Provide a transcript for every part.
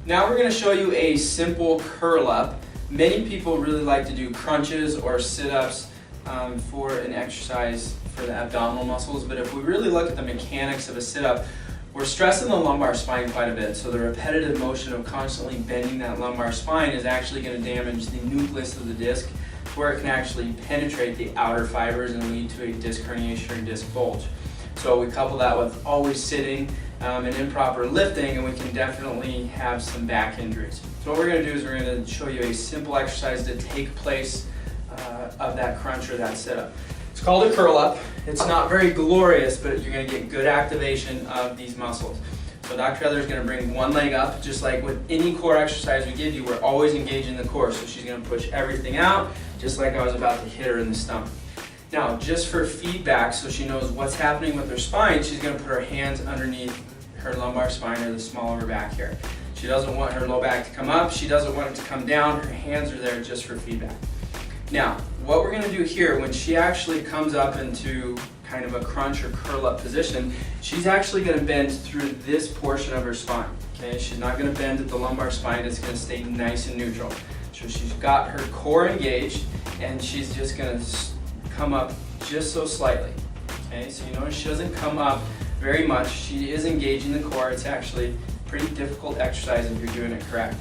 Now we're going to show you a simple curl up. Many people really like to do crunches or sit-ups for an exercise for the abdominal muscles, but if we really look at the mechanics of a sit-up, we're stressing the lumbar spine quite a bit, so the repetitive motion of constantly bending that lumbar spine is actually going to damage the nucleus of the disc where it can actually penetrate the outer fibers and lead to a disc herniation or disc bulge. So we couple that with always sitting and improper lifting, and we can definitely have some back injuries. So what we're going to do is we're going to show you a simple exercise to take place of that crunch or that sit-up. It's called a curl up. It's not very glorious, but you're going to get good activation of these muscles. So Dr. Heather is going to bring one leg up, just like with any core exercise we give you, we're always engaging the core. So she's going to push everything out, just like I was about to hit her in the stomach. Now, just for feedback, so she knows what's happening with her spine, she's going to put her hands underneath her lumbar spine or the small of her back here. She doesn't want her low back to come up. She doesn't want it to come down. Her hands are there just for feedback. Now, what we're going to do here, when she actually comes up into kind of a crunch or curl up position, she's actually going to bend through this portion of her spine. Okay, she's not going to bend at the lumbar spine. It's going to stay nice and neutral. So she's got her core engaged, and she's just going to come up just so slightly. Okay, so you notice she doesn't come up very much. She is engaging the core. It's actually a pretty difficult exercise if you're doing it correct.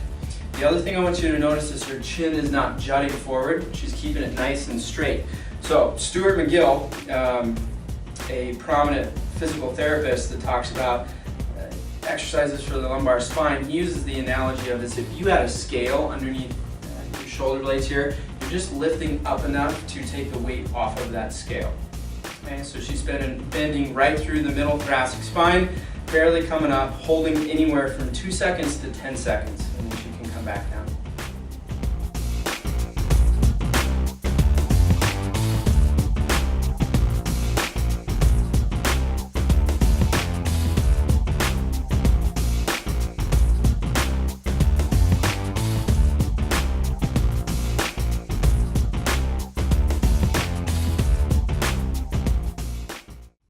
The other thing I want you to notice is her chin is not jutting forward. She's keeping it nice and straight. So Stuart McGill, a prominent physical therapist that talks about exercises for the lumbar spine, he uses the analogy of this: if you had a scale underneath your shoulder blades here, you're just lifting up enough to take the weight off of that scale. Okay, so she's bending right through the middle thoracic spine, barely coming up, holding anywhere from 2 seconds to 10 seconds, and then she can come back down.